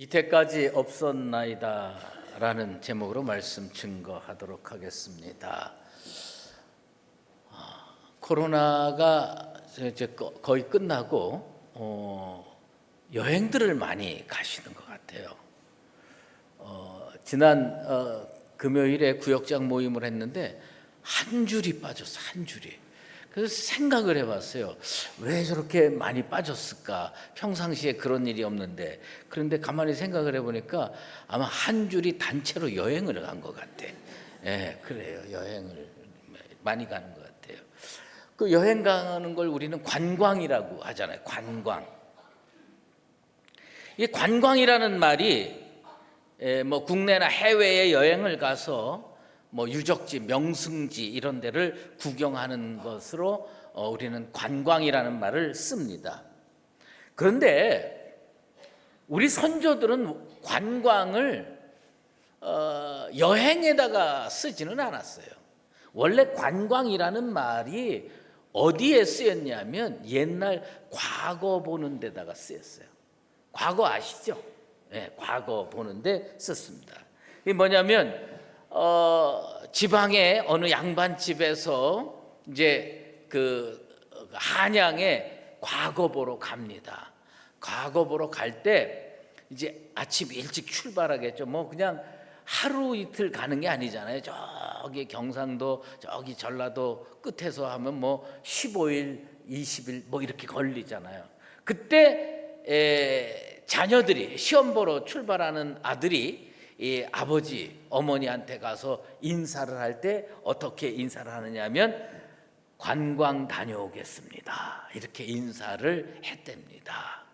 이때까지 없었나이다 라는 제목으로 말씀 증거하도록 하겠습니다. 코로나가 이제 거의 끝나고 여행들을 많이 가시는 것 같아요. 지난 금요일에 구역장 모임을 했는데 한 줄이 빠졌어, 한 줄이. 그래서 생각을 해봤어요. 왜 저렇게 많이 빠졌을까? 평상시에 그런 일이 없는데. 그런데 가만히 생각을 해보니까 아마 한 줄이 단체로 여행을 간 것 같아. 예, 그래요. 여행을 많이 가는 것 같아요. 그 여행 가는 걸 우리는 관광이라고 하잖아요. 관광. 이 관광이라는 말이 뭐 국내나 해외에 여행을 가서 뭐 유적지, 명승지 이런 데를 구경하는 것으로 우리는 관광이라는 말을 씁니다. 그런데 우리 선조들은 관광을 여행에다가 쓰지는 않았어요. 원래 관광이라는 말이 어디에 쓰였냐면 옛날 과거 보는 데다가 쓰였어요. 과거 아시죠? 네, 과거 보는 데 썼습니다. 이게 뭐냐면 지방의 어느 양반집에서 이제 그 한양에 과거 보러 갑니다. 과거 보러 갈 때 이제 아침 일찍 출발하겠죠. 뭐 그냥 하루 이틀 가는 게 아니잖아요. 저기 경상도, 저기 전라도 끝에서 하면 뭐 15일, 20일 뭐 이렇게 걸리잖아요. 그때 자녀들이 시험 보러 출발하는 아들이 이 아버지, 어머니한테 가서 인사를 할 때 어떻게 인사를 하느냐면 관광 다녀오겠습니다. 이렇게 인사를 했답니다.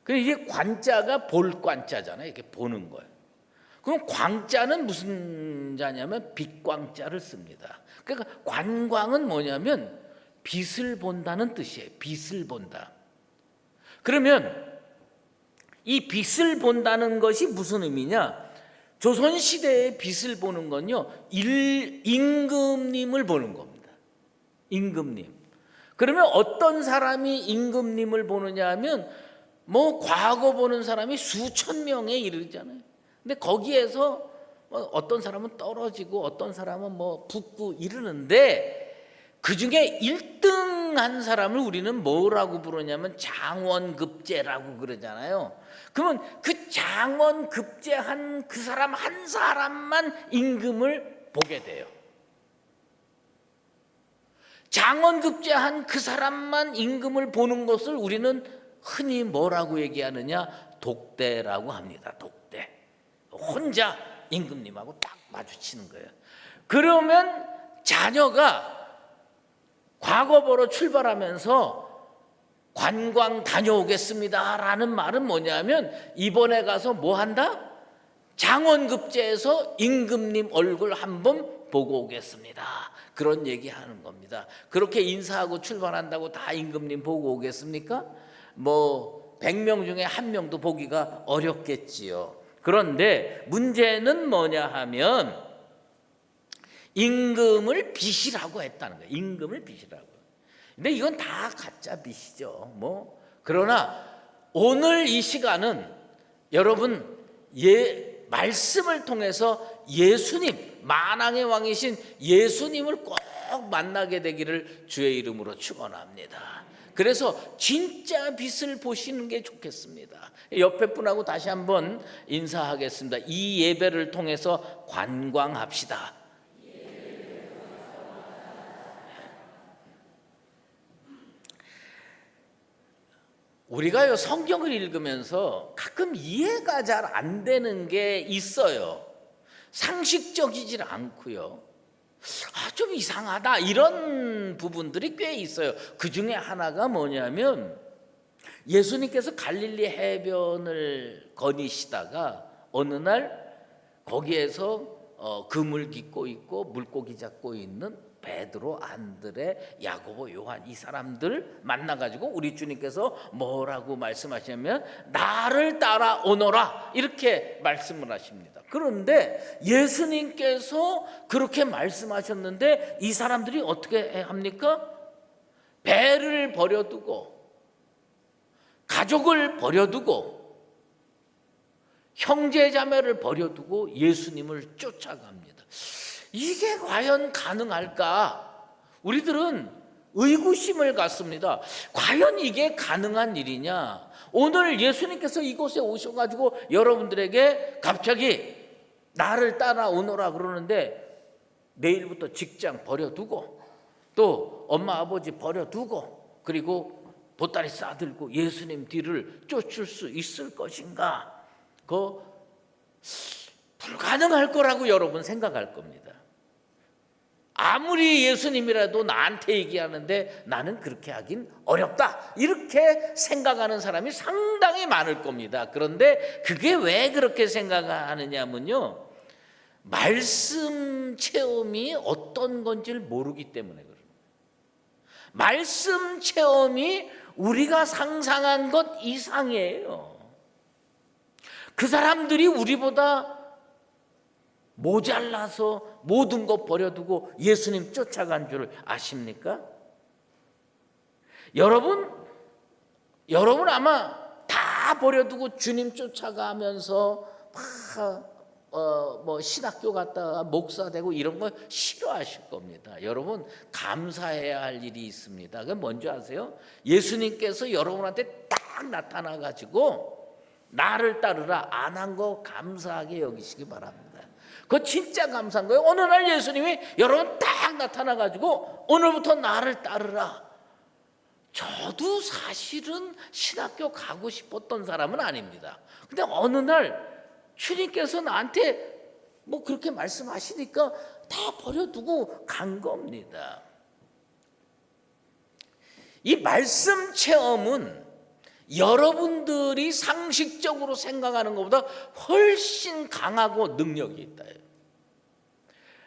그럼 이게 관자가 볼 관자잖아요. 이렇게 보는 거예요. 그럼 광자는 무슨 자냐면 빛광자를 씁니다. 그러니까 관광은 뭐냐면 빛을 본다는 뜻이에요. 빛을 본다. 그러면 이 빛을 본다는 것이 무슨 의미냐? 조선시대의 빛을 보는 건요, 임금님을 보는 겁니다. 임금님. 그러면 어떤 사람이 임금님을 보느냐 하면 뭐 과거 보는 사람이 수천 명에 이르잖아요. 근데 거기에서 어떤 사람은 떨어지고 어떤 사람은 뭐 붙고 이르는데 그 중에 1등한 사람을 우리는 뭐라고 부르냐면 장원급제라고 그러잖아요. 그러면 그 장원급제한 그 사람 한 사람만 임금을 보게 돼요. 장원급제한 그 사람만 임금을 보는 것을 우리는 흔히 뭐라고 얘기하느냐? 독대라고 합니다. 독대. 혼자 임금님하고 딱 마주치는 거예요. 그러면 자녀가 과거 보러 출발하면서 관광 다녀오겠습니다 라는 말은 뭐냐면 이번에 가서 뭐 한다? 장원급제에서 임금님 얼굴 한번 보고 오겠습니다. 그런 얘기하는 겁니다. 그렇게 인사하고 출발한다고 다 임금님 보고 오겠습니까? 뭐 100명 중에 1명도 보기가 어렵겠지요. 그런데 문제는 뭐냐 하면 임금을 빚이라고 했다는 거예요. 임금을 빚이라고. 근데 이건 다 가짜 빚이죠. 뭐 그러나 오늘 이 시간은 여러분 말씀을 통해서 예수님, 만왕의 왕이신 예수님을 꼭 만나게 되기를 주의 이름으로 축원합니다. 그래서 진짜 빛을 보시는 게 좋겠습니다. 옆에 분하고 다시 한번 인사하겠습니다. 이 예배를 통해서 관광합시다. 우리가요 성경을 읽으면서 가끔 이해가 잘 안 되는 게 있어요. 상식적이질 않고요. 좀 이상하다 이런 부분들이 꽤 있어요. 그 중에 하나가 뭐냐면 예수님께서 갈릴리 해변을 거니시다가 어느 날 거기에서 그물 깃고 있고 물고기 잡고 있는 베드로, 안드레, 야고보, 요한 이 사람들 만나가지고 우리 주님께서 뭐라고 말씀하시냐면 나를 따라오너라 이렇게 말씀을 하십니다. 그런데 예수님께서 그렇게 말씀하셨는데 이 사람들이 어떻게 합니까? 배를 버려두고 가족을 버려두고 형제 자매를 버려두고 예수님을 쫓아갑니다. 이게 과연 가능할까? 우리들은 의구심을 갖습니다. 과연 이게 가능한 일이냐? 오늘 예수님께서 이곳에 오셔가지고 여러분들에게 갑자기 나를 따라오너라 그러는데 내일부터 직장 버려두고 또 엄마 아버지 버려두고 그리고 보따리 싸들고 예수님 뒤를 쫓을 수 있을 것인가? 그거 불가능할 거라고 여러분 생각할 겁니다. 아무리 예수님이라도 나한테 얘기하는데 나는 그렇게 하긴 어렵다, 이렇게 생각하는 사람이 상당히 많을 겁니다. 그런데 그게 왜 그렇게 생각하느냐면요, 말씀 체험이 어떤 건지를 모르기 때문에 그래요. 말씀 체험이 우리가 상상한 것 이상이에요. 그 사람들이 우리보다 모자라서 모든 것 버려두고 예수님 쫓아간 줄 아십니까? 여러분 아마 다 버려두고 주님 쫓아가면서 뭐 신학교 갔다가 목사 되고 이런 거 싫어하실 겁니다. 여러분 감사해야 할 일이 있습니다. 그게 뭔지 아세요? 예수님께서 여러분한테 딱 나타나 가지고 나를 따르라 안 한 거 감사하게 여기시기 바랍니다. 그거 진짜 감사한 거예요. 어느 날 예수님이 여러분 딱 나타나 가지고 오늘부터 나를 따르라. 저도 사실은 신학교 가고 싶었던 사람은 아닙니다. 근데 어느 날 주님께서 나한테 뭐 그렇게 말씀하시니까 다 버려두고 간 겁니다. 이 말씀 체험은 여러분들이 상식적으로 생각하는 것보다 훨씬 강하고 능력이 있다.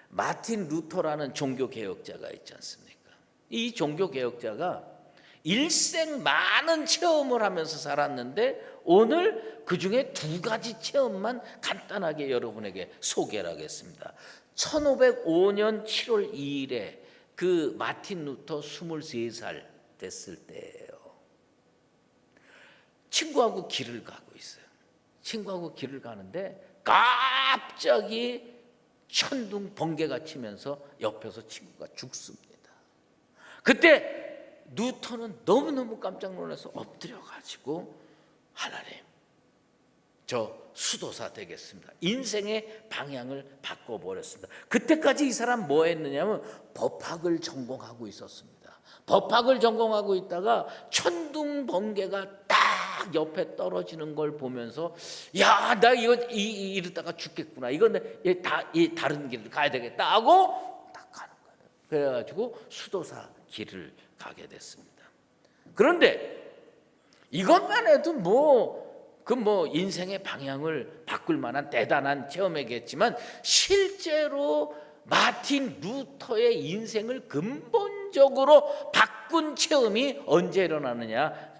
마틴 루터라는 종교개혁자가 있지 않습니까? 이 종교개혁자가 일생 많은 체험을 하면서 살았는데 오늘 그 중에 두 가지 체험만 간단하게 여러분에게 소개를 하겠습니다. 1505년 7월 2일에 그 마틴 루터 23살 됐을 때예요. 친구하고 길을 가고 있어요. 친구하고 길을 가는데 갑자기 천둥 번개가 치면서 옆에서 친구가 죽습니다. 그때 루터는 너무너무 깜짝 놀라서 엎드려 가지고 하나님, 저 수도사 되겠습니다. 인생의 방향을 바꿔버렸습니다. 그때까지 이 사람 뭐 했느냐면 법학을 전공하고 있었습니다. 법학을 전공하고 있다가 천둥 번개가 딱 옆에 떨어지는 걸 보면서 야, 나 이거 이러다가 죽겠구나. 이건 다른 길을 가야 되겠다 하고 딱 가는 거예요. 그래가지고 수도사 길을 가게 됐습니다. 그런데 이것만 해도 뭐 인생의 방향을 바꿀 만한 대단한 체험이겠지만 실제로 마틴 루터의 인생을 근본적으로 바꾼 체험이 언제 일어나느냐?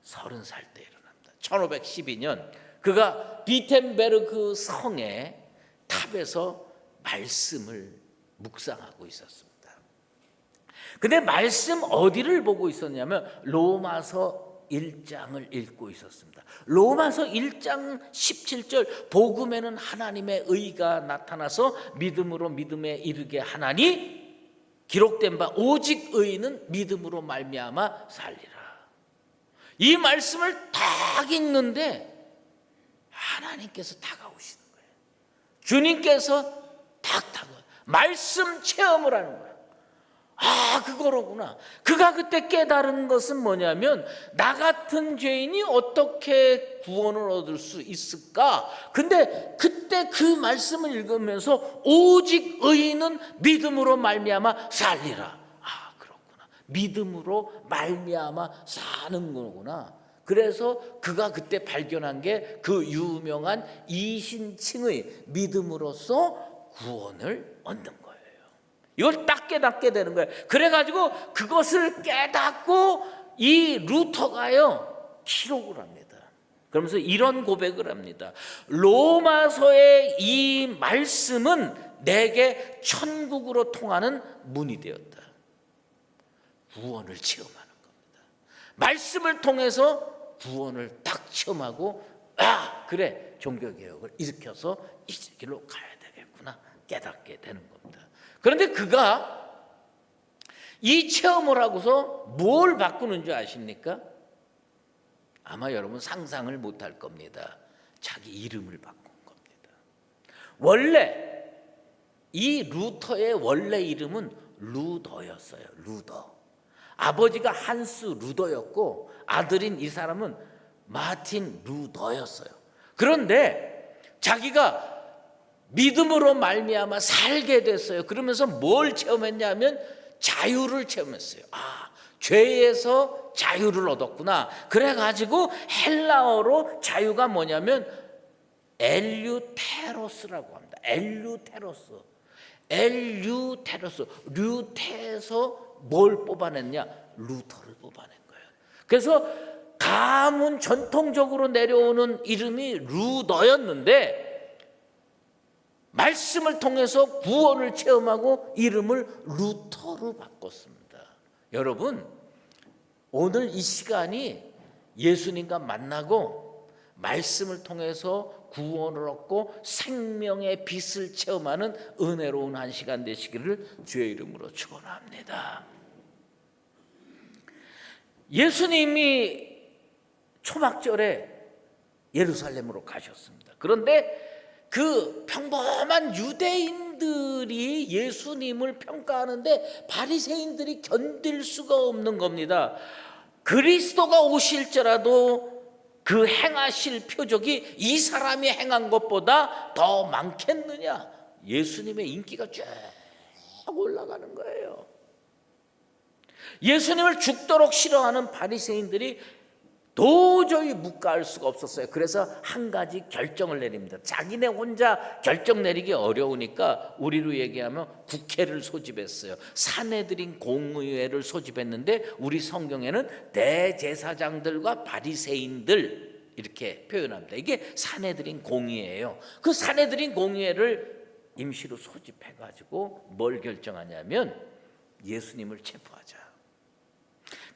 30살 때 일어납니다. 1512년 그가 비텐베르그 성의 탑에서 말씀을 묵상하고 있었습니다. 근데 말씀 어디를 보고 있었냐면 로마서 1장을 읽고 있었습니다. 로마서 1장 17절 복음에는 하나님의 의가 나타나서 믿음으로 믿음에 이르게 하나니 기록된 바 오직 의인은 믿음으로 말미암아 살리라. 이 말씀을 딱 읽는데 하나님께서 다가오시는 거예요. 주님께서 딱 말씀 체험을 하는 거예요. 아, 그거로구나. 그가 그때 깨달은 것은 뭐냐면 나 같은 죄인이 어떻게 구원을 얻을 수 있을까? 근데 그때 그 말씀을 읽으면서 오직 의인은 믿음으로 말미암아 살리라. 아, 그렇구나. 믿음으로 말미암아 사는 거구나. 그래서 그가 그때 발견한 게 그 유명한 이신칭의 믿음으로써 구원을 얻는 거예요. 이걸 딱 깨닫게 되는 거예요. 그래가지고 그것을 깨닫고 이 루터가요 기록을 합니다. 그러면서 이런 고백을 합니다. 로마서의 이 말씀은 내게 천국으로 통하는 문이 되었다. 구원을 체험하는 겁니다. 말씀을 통해서 구원을 딱 체험하고 아, 그래, 종교개혁을 일으켜서 이 길로 가야 되겠구나 깨닫게 되는 겁니다. 그런데 그가 이 체험을 하고서 뭘 바꾸는 줄 아십니까? 아마 여러분 상상을 못할 겁니다. 자기 이름을 바꾼 겁니다. 원래 이 루터의 원래 이름은 루더였어요. 루더. 아버지가 한스 루더였고 아들인 이 사람은 마틴 루더였어요. 그런데 자기가 믿음으로 말미암아 살게 됐어요. 그러면서 뭘 체험했냐면 자유를 체험했어요. 죄에서 자유를 얻었구나. 그래가지고 헬라어로 자유가 뭐냐면 엘유테로스라고 합니다. 엘유테로스. 류테에서 뭘 뽑아냈냐? 루터를 뽑아낸 거예요. 그래서 가문 전통적으로 내려오는 이름이 루더였는데 말씀을 통해서 구원을 체험하고 이름을 루터로 바꿨습니다. 여러분, 오늘 이 시간이 예수님과 만나고 말씀을 통해서 구원을 얻고 생명의 빛을 체험하는 은혜로운 한 시간 되시기를 주의 이름으로 축원합니다. 예수님이 초막절에 예루살렘으로 가셨습니다. 그런데 그 평범한 유대인들이 예수님을 평가하는데 바리새인들이 견딜 수가 없는 겁니다. 그리스도가 오실지라도 그 행하실 표적이 이 사람이 행한 것보다 더 많겠느냐? 예수님의 인기가 쭉 올라가는 거예요. 예수님을 죽도록 싫어하는 바리새인들이 도저히 묵과할 수가 없었어요. 그래서 한 가지 결정을 내립니다. 자기네 혼자 결정 내리기 어려우니까 우리로 얘기하면 국회를 소집했어요. 산헤드린 공의회를 소집했는데 우리 성경에는 대제사장들과 바리새인들 이렇게 표현합니다. 이게 산헤드린 공의회예요. 그 산헤드린 공의회를 임시로 소집해가지고 뭘 결정하냐면 예수님을 체포하자.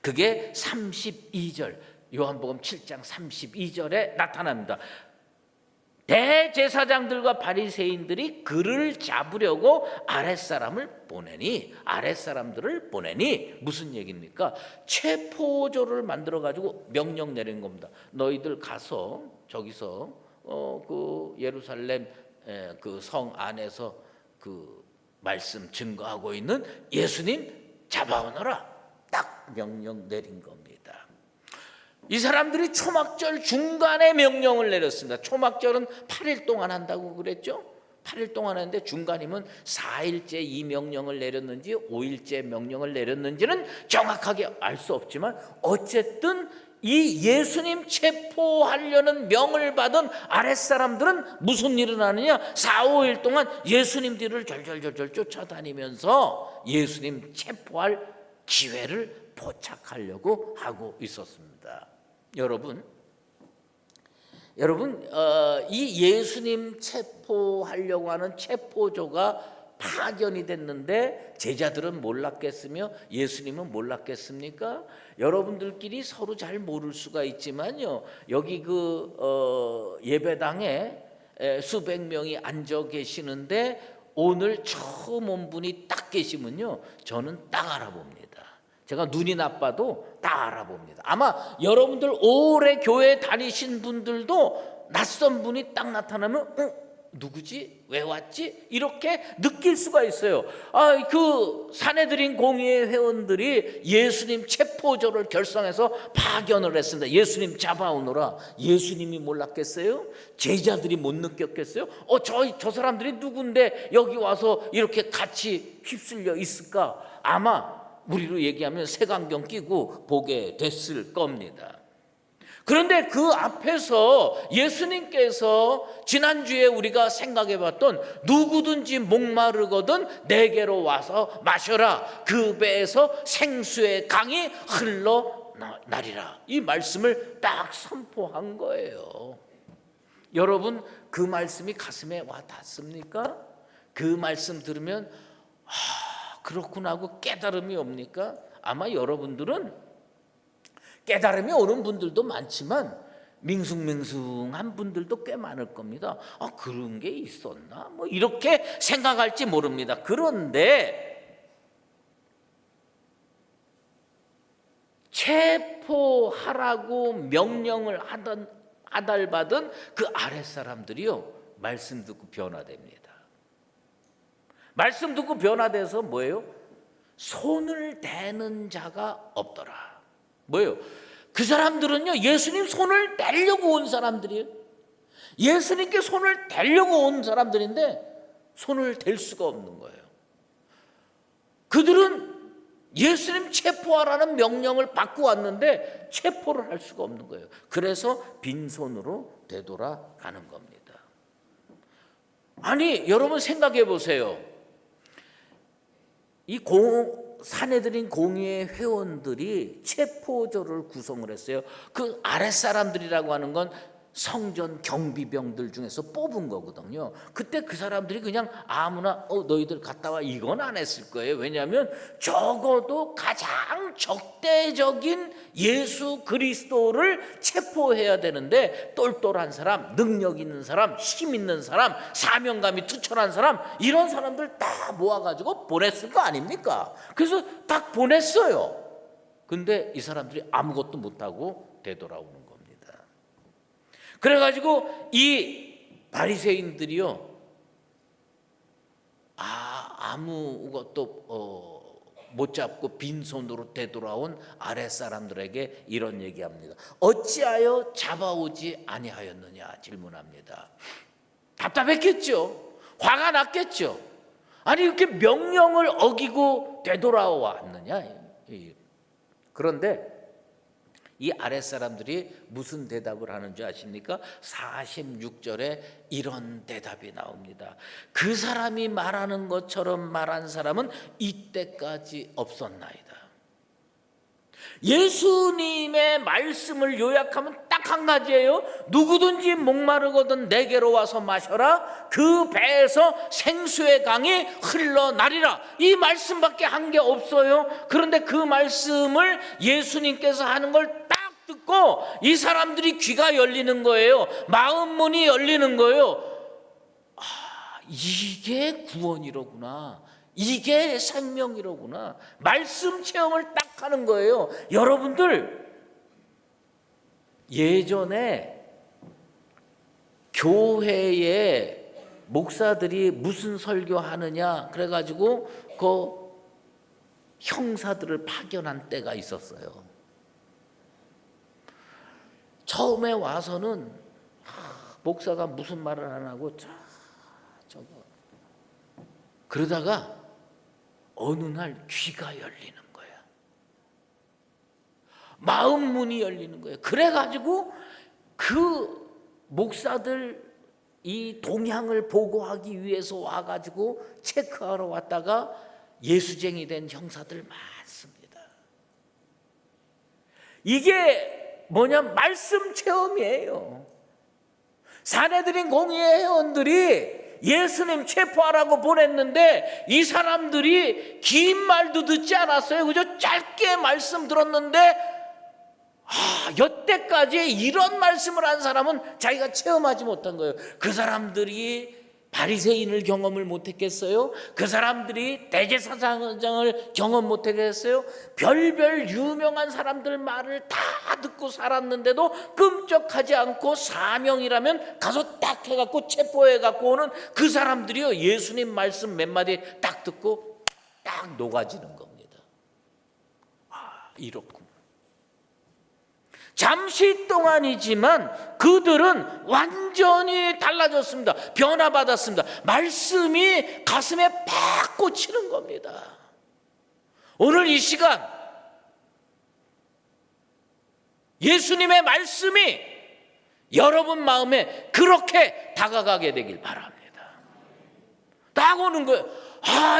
그게 32절 요한복음 7장 32절에 나타납니다. 대제사장들과 바리새인들이 그를 잡으려고 아랫사람들을 보내니 무슨 얘기입니까? 체포조를 만들어 가지고 명령 내린 겁니다. 너희들 가서 저기서 그 예루살렘 그 성 안에서 그 말씀 증거하고 있는 예수님 잡아오너라. 딱 명령 내린 겁니다. 이 사람들이 초막절 중간에 명령을 내렸습니다. 초막절은 8일 동안 한다고 그랬죠? 8일 동안 하는데 중간이면 4일째 이 명령을 내렸는지 5일째 명령을 내렸는지는 정확하게 알 수 없지만 어쨌든 이 예수님 체포하려는 명을 받은 아랫사람들은 무슨 일을 하느냐? 4, 5일 동안 예수님 뒤를 절절절절 쫓아다니면서 예수님 체포할 기회를 포착하려고 하고 있었습니다. 여러분, 이 예수님 체포하려고 하는 체포조가 파견이 됐는데 제자들은 몰랐겠으며 예수님은 몰랐겠습니까? 여러분들끼리 서로 잘 모를 수가 있지만요. 여기 그 예배당에 수백 명이 앉아 계시는데 오늘 처음 온 분이 딱 계시면요. 저는 딱 알아봅니다. 제가 눈이 나빠도 다 알아봅니다. 아마 여러분들 오래 교회 다니신 분들도 낯선 분이 딱 나타나면 누구지? 왜 왔지? 이렇게 느낄 수가 있어요. 그 산헤드린 공의회 회원들이 예수님 체포조를 결성해서 파견을 했습니다. 예수님 잡아오너라. 예수님이 몰랐겠어요? 제자들이 못 느꼈겠어요? 저 사람들이 누군데 여기 와서 이렇게 같이 휩쓸려 있을까? 아마 우리로 얘기하면 색안경 끼고 보게 됐을 겁니다. 그런데 그 앞에서 예수님께서 지난주에 우리가 생각해봤던 누구든지 목마르거든 내게로 와서 마셔라. 그 배에서 생수의 강이 흘러나리라. 이 말씀을 딱 선포한 거예요. 여러분, 그 말씀이 가슴에 와 닿습니까? 그 말씀 들으면 그렇구나 하고 깨달음이 옵니까? 아마 여러분들은 깨달음이 오는 분들도 많지만 밍숭맹숭한 분들도 꽤 많을 겁니다. 아, 그런 게 있었나? 뭐 이렇게 생각할지 모릅니다. 그런데 체포하라고 명령을 하달받은 그 아랫사람들이요, 말씀 듣고 변화됩니다. 말씀 듣고 변화돼서 뭐예요? 손을 대는 자가 없더라. 뭐예요? 그 사람들은요, 예수님 손을 대려고 온 사람들이에요. 예수님께 손을 대려고 온 사람들인데 손을 댈 수가 없는 거예요. 그들은 예수님 체포하라는 명령을 받고 왔는데 체포를 할 수가 없는 거예요. 그래서 빈손으로 되돌아가는 겁니다. 아니, 여러분 생각해 보세요. 이 사내들인 공의회 회원들이 체포조를 구성을 했어요. 그 아랫사람들이라고 하는 건 성전 경비병들 중에서 뽑은 거거든요. 그때 그 사람들이 그냥 아무나 너희들 갔다 와 이건 안 했을 거예요. 왜냐하면 적어도 가장 적대적인 예수 그리스도를 체포해야 되는데 똘똘한 사람, 능력 있는 사람, 힘 있는 사람, 사명감이 투철한 사람, 이런 사람들 다 모아가지고 보냈을 거 아닙니까? 그래서 딱 보냈어요. 근데 이 사람들이 아무것도 못하고 되돌아오는 겁니다. 그래가지고 이 바리새인들이요, 아무것도 못 잡고 빈손으로 되돌아온 아랫사람들에게 이런 얘기합니다. 어찌하여 잡아오지 아니하였느냐 질문합니다. 답답했겠죠. 화가 났겠죠. 아니, 이렇게 명령을 어기고 되돌아왔느냐. 그런데 이 아랫사람들이 무슨 대답을 하는 줄 아십니까? 46절에 이런 대답이 나옵니다. 그 사람이 말하는 것처럼 말한 사람은 이때까지 없었나이다. 예수님의 말씀을 요약하면 딱 한 가지예요. 누구든지 목마르거든 내게로 와서 마셔라. 그 배에서 생수의 강이 흘러나리라. 이 말씀밖에 한 게 없어요. 그런데 그 말씀을 예수님께서 하는 걸 딱 듣고 이 사람들이 귀가 열리는 거예요. 마음 문이 열리는 거예요. 이게 구원이로구나. 이게 생명이로구나. 말씀 체험을 딱 하는 거예요. 여러분들, 예전에 교회에 목사들이 무슨 설교하느냐 그래가지고 그 형사들을 파견한 때가 있었어요. 처음에 와서는 목사가 무슨 말을 안 하고 저거 그러다가 어느 날 귀가 열리는 거야. 마음 문이 열리는 거예요. 그래가지고 그 목사들 이 동향을 보고하기 위해서 와가지고 체크하러 왔다가 예수쟁이 된 형사들 많습니다. 이게 뭐냐, 말씀 체험이에요. 사내들인 공의회 회원들이 예수님 체포하라고 보냈는데 이 사람들이 긴 말도 듣지 않았어요. 그저 짧게 말씀 들었는데 여태까지 이런 말씀을 한 사람은 자기가 체험하지 못한 거예요. 그 사람들이 바리새인을 경험을 못했겠어요? 그 사람들이 대제사장을 경험 못했겠어요? 별별 유명한 사람들 말을 다 듣고 살았는데도 끔찍하지 않고 사명이라면 가서 딱 해갖고 체포해갖고 오는 그 사람들이요, 예수님 말씀 몇 마디 딱 듣고 딱 녹아지는 겁니다. 이렇군. 잠시 동안이지만 그들은 완전히 달라졌습니다. 변화받았습니다. 말씀이 가슴에 팍 꽂히는 겁니다. 오늘 이 시간 예수님의 말씀이 여러분 마음에 그렇게 다가가게 되길 바랍니다. 딱 오는 거예요.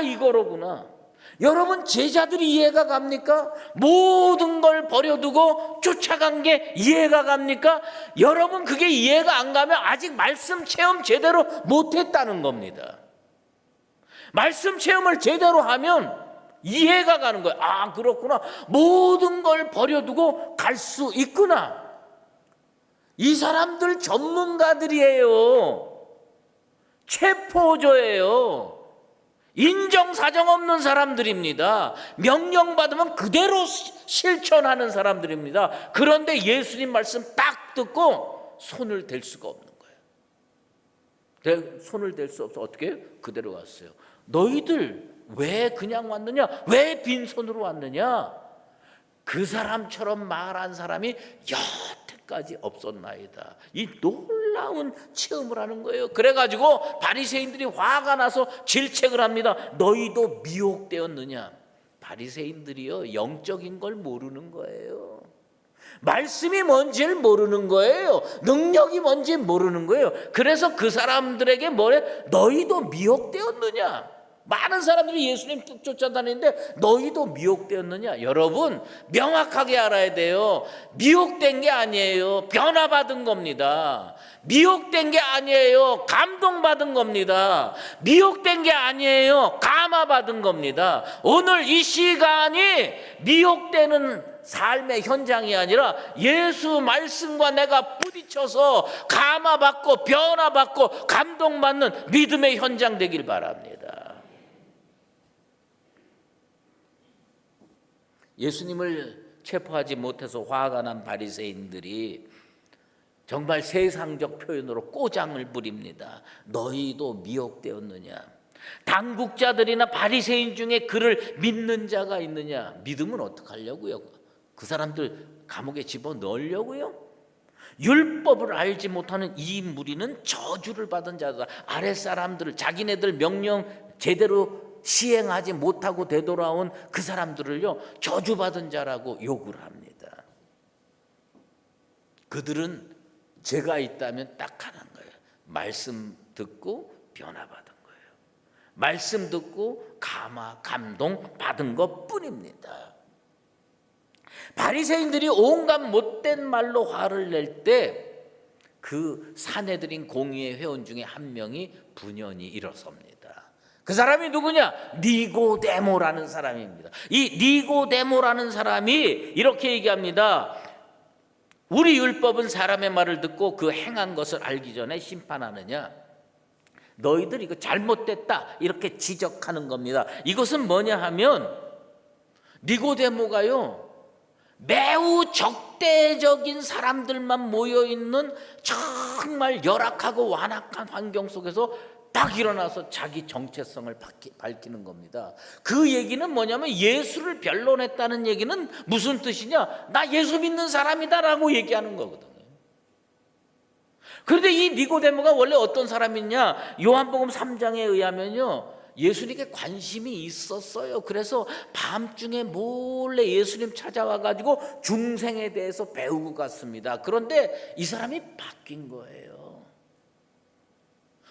이거로구나. 여러분, 제자들이 이해가 갑니까? 모든 걸 버려두고 쫓아간 게 이해가 갑니까? 여러분, 그게 이해가 안 가면 아직 말씀 체험 제대로 못했다는 겁니다. 말씀 체험을 제대로 하면 이해가 가는 거예요. 그렇구나. 모든 걸 버려두고 갈 수 있구나. 이 사람들 전문가들이에요. 체포조예요. 인정사정 없는 사람들입니다. 명령받으면 그대로 실천하는 사람들입니다. 그런데 예수님 말씀 딱 듣고 손을 댈 수가 없는 거예요. 손을 댈 수 없어. 어떻게? 그대로 왔어요. 너희들 왜 그냥 왔느냐? 왜 빈손으로 왔느냐? 그 사람처럼 말한 사람이 여태까지 없었나이다. 이 놀라운 체험을 하는 거예요. 그래가지고 바리새인들이 화가 나서 질책을 합니다. 너희도 미혹되었느냐? 바리새인들이요, 영적인 걸 모르는 거예요. 말씀이 뭔지를 모르는 거예요. 능력이 뭔지 모르는 거예요. 그래서 그 사람들에게 뭐래? 너희도 미혹되었느냐? 많은 사람들이 예수님 쫓아다니는데 너희도 미혹되었느냐? 여러분 명확하게 알아야 돼요. 미혹된 게 아니에요. 변화받은 겁니다. 미혹된 게 아니에요. 감동받은 겁니다. 미혹된 게 아니에요. 감화받은 겁니다. 오늘 이 시간이 미혹되는 삶의 현장이 아니라 예수 말씀과 내가 부딪혀서 감화받고 변화받고 감동받는 믿음의 현장 되길 바랍니다. 예수님을 체포하지 못해서 화가 난 바리새인들이 정말 세상적 표현으로 꼬장을 부립니다. 너희도 미혹되었느냐? 당국자들이나 바리새인 중에 그를 믿는 자가 있느냐? 믿으면 어떡하려고요? 그 사람들 감옥에 집어넣으려고요? 율법을 알지 못하는 이 무리는 저주를 받은 자다. 아랫사람들을 자기네들 명령 제대로 시행하지 못하고 되돌아온 그 사람들을요, 저주받은 자라고 욕을 합니다. 그들은 죄가 있다면 딱 하는 거예요. 말씀 듣고 변화받은 거예요. 말씀 듣고 감동 받은 것뿐입니다. 바리새인들이 온갖 못된 말로 화를 낼 때 그 사내들인 공의회 회원 중에 한 명이 분연히 일어섭니다. 그 사람이 누구냐? 니고데모라는 사람입니다. 이 니고데모라는 사람이 이렇게 얘기합니다. 우리 율법은 사람의 말을 듣고 그 행한 것을 알기 전에 심판하느냐? 너희들 이거 잘못됐다 이렇게 지적하는 겁니다. 이것은 뭐냐 하면 니고데모가요, 매우 적대적인 사람들만 모여있는 정말 열악하고 완악한 환경 속에서 딱 일어나서 자기 정체성을 밝히는 겁니다. 그 얘기는 뭐냐면 예수를 변론했다는 얘기는 무슨 뜻이냐? 나 예수 믿는 사람이다라고 얘기하는 거거든요. 그런데 이 니고데모가 원래 어떤 사람이냐? 요한복음 3장에 의하면요, 예수님께 관심이 있었어요. 그래서 밤중에 몰래 예수님 찾아와 가지고 중생에 대해서 배우고 갔습니다. 그런데 이 사람이 바뀐 거예요.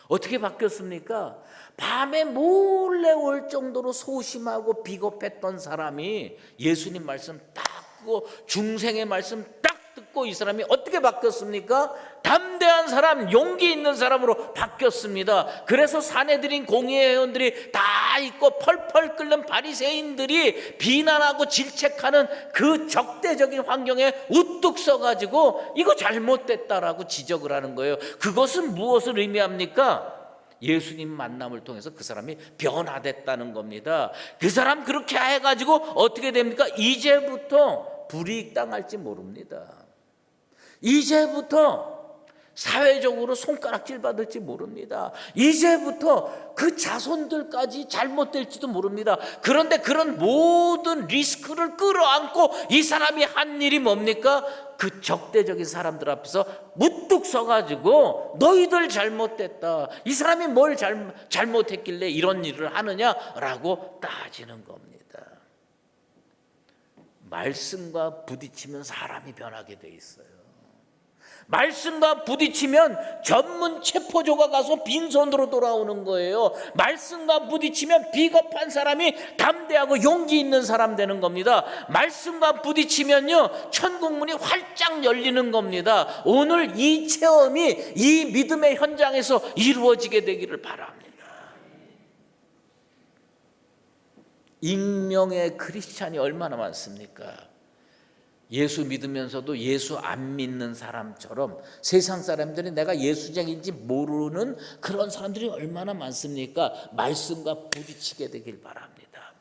어떻게 바뀌었습니까? 밤에 몰래 올 정도로 소심하고 비겁했던 사람이 예수님 말씀 딱 듣고 중생의 말씀 딱 듣고 이 사람이 어떻게 바뀌었습니까? 담대한 사람, 용기 있는 사람으로 바뀌었습니다. 그래서 사내들인 공의회 회원들이 다 있고 펄펄 끓는 바리새인들이 비난하고 질책하는 그 적대적인 환경에 우뚝 서가지고 이거 잘못됐다라고 지적을 하는 거예요. 그것은 무엇을 의미합니까? 예수님 만남을 통해서 그 사람이 변화됐다는 겁니다. 그 사람 그렇게 해가지고 어떻게 됩니까? 이제부터 불이익당할지 모릅니다. 이제부터 사회적으로 손가락질 받을지 모릅니다. 이제부터 그 자손들까지 잘못될지도 모릅니다. 그런데 그런 모든 리스크를 끌어안고 이 사람이 한 일이 뭡니까? 그 적대적인 사람들 앞에서 무뚝 서가지고 너희들 잘못됐다. 이 사람이 뭘 잘못했길래 이런 일을 하느냐라고 따지는 겁니다. 말씀과 부딪히면 사람이 변하게 돼 있어요. 말씀과 부딪히면 전문 체포조가 가서 빈손으로 돌아오는 거예요. 말씀과 부딪히면 비겁한 사람이 담대하고 용기 있는 사람 되는 겁니다. 말씀과 부딪히면요, 천국문이 활짝 열리는 겁니다. 오늘 이 체험이 이 믿음의 현장에서 이루어지게 되기를 바랍니다. 익명의 크리스찬이 얼마나 많습니까? 예수 믿으면서도 예수 안 믿는 사람처럼 세상 사람들이 내가 예수쟁인지 모르는 그런 사람들이 얼마나 많습니까? 말씀과 부딪히게 되길 바랍니다.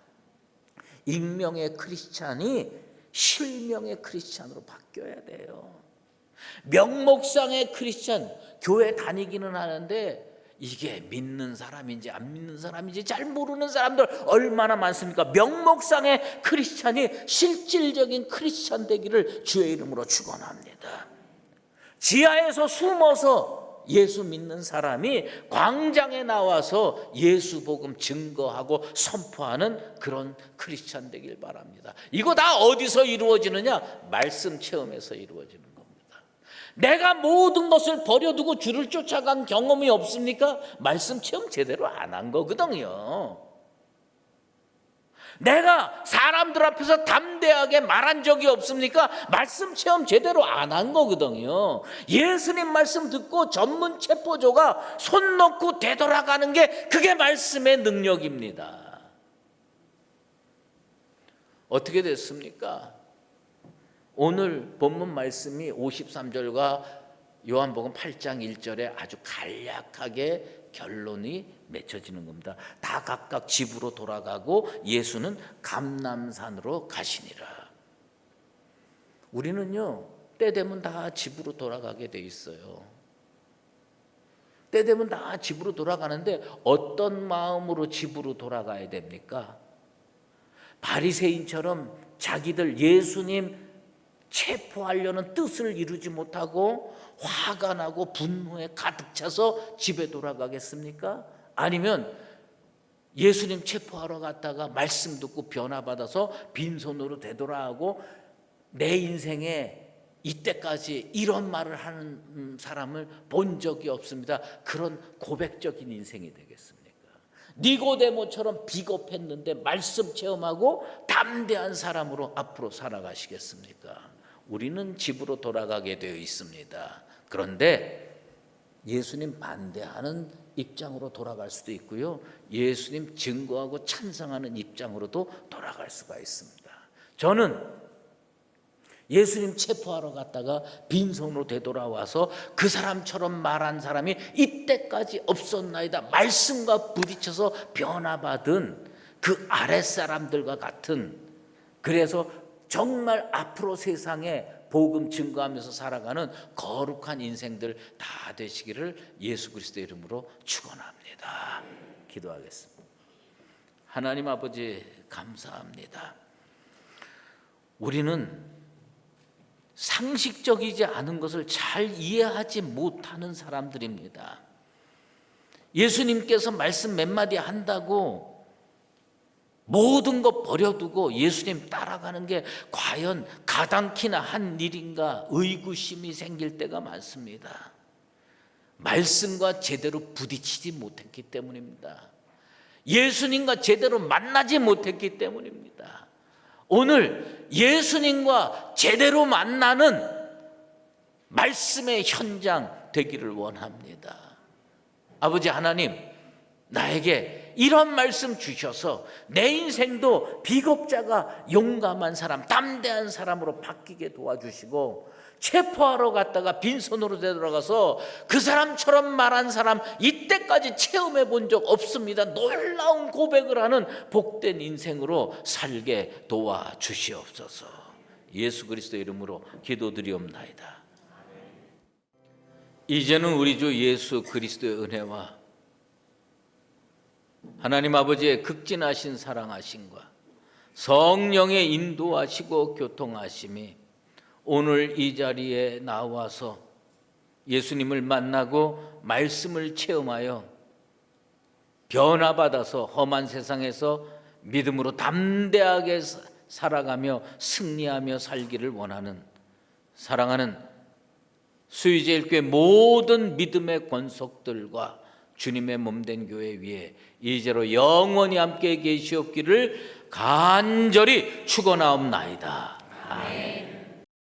익명의 크리스찬이 실명의 크리스찬으로 바뀌어야 돼요. 명목상의 크리스찬, 교회 다니기는 하는데 이게 믿는 사람인지 안 믿는 사람인지 잘 모르는 사람들 얼마나 많습니까? 명목상의 크리스찬이 실질적인 크리스찬 되기를 주의 이름으로 축원합니다. 지하에서 숨어서 예수 믿는 사람이 광장에 나와서 예수 복음 증거하고 선포하는 그런 크리스찬 되길 바랍니다. 이거 다 어디서 이루어지느냐? 말씀 체험에서 이루어지는 겁니다. 내가 모든 것을 버려두고 주를 쫓아간 경험이 없습니까? 말씀 체험 제대로 안 한 거거든요. 내가 사람들 앞에서 담대하게 말한 적이 없습니까? 말씀 체험 제대로 안 한 거거든요. 예수님 말씀 듣고 전문 체포조가 손 놓고 되돌아가는 게 그게 말씀의 능력입니다. 어떻게 됐습니까? 오늘 본문 말씀이 53절과 요한복음 8장 1절에 아주 간략하게 결론이 맺혀지는 겁니다. 다 각각 집으로 돌아가고 예수는 감람산으로 가시니라. 우리는요, 때 되면 다 집으로 돌아가게 돼 있어요. 때 되면 다 집으로 돌아가는데 어떤 마음으로 집으로 돌아가야 됩니까? 바리새인처럼 자기들 예수님 체포하려는 뜻을 이루지 못하고 화가 나고 분노에 가득 차서 집에 돌아가겠습니까? 아니면 예수님 체포하러 갔다가 말씀 듣고 변화받아서 빈손으로 되돌아가고 내 인생에 이때까지 이런 말을 하는 사람을 본 적이 없습니다. 그런 고백적인 인생이 되겠습니까? 니고데모처럼 비겁했는데 말씀 체험하고 담대한 사람으로 앞으로 살아가시겠습니까? 우리는 집으로 돌아가게 되어 있습니다. 그런데 예수님 반대하는 입장으로 돌아갈 수도 있고요, 예수님 증거하고 찬성하는 입장으로도 돌아갈 수가 있습니다. 저는 예수님 체포하러 갔다가 빈손으로 되돌아와서 그 사람처럼 말한 사람이 이때까지 없었나이다 말씀과 부딪혀서 변화받은 그 아랫사람들과 같은, 그래서 정말 앞으로 세상에 복음 증거하면서 살아가는 거룩한 인생들 다 되시기를 예수 그리스도의 이름으로 축원합니다. 기도하겠습니다. 하나님 아버지 감사합니다. 우리는 상식적이지 않은 것을 잘 이해하지 못하는 사람들입니다. 예수님께서 말씀 몇 마디 한다고 모든 것 버려두고 예수님 따라가는 게 과연 가당키나 한 일인가 의구심이 생길 때가 많습니다. 말씀과 제대로 부딪히지 못했기 때문입니다. 예수님과 제대로 만나지 못했기 때문입니다. 오늘 예수님과 제대로 만나는 말씀의 현장 되기를 원합니다. 아버지 하나님, 나에게 이런 말씀 주셔서 내 인생도 비겁자가 용감한 사람, 담대한 사람으로 바뀌게 도와주시고, 체포하러 갔다가 빈손으로 되돌아가서 그 사람처럼 말한 사람 이때까지 체험해 본 적 없습니다, 놀라운 고백을 하는 복된 인생으로 살게 도와주시옵소서. 예수 그리스도 이름으로 기도드리옵나이다. 이제는 우리 주 예수 그리스도의 은혜와 하나님 아버지의 극진하신 사랑하심과 성령의 인도하시고 교통하심이 오늘 이 자리에 나와서 예수님을 만나고 말씀을 체험하여 변화받아서 험한 세상에서 믿음으로 담대하게 살아가며 승리하며 살기를 원하는 사랑하는 수의제일교회 모든 믿음의 권속들과 주님의 몸된 교회 위에 이제로 영원히 함께 계시옵기를 간절히 축원하옵나이다. 아멘.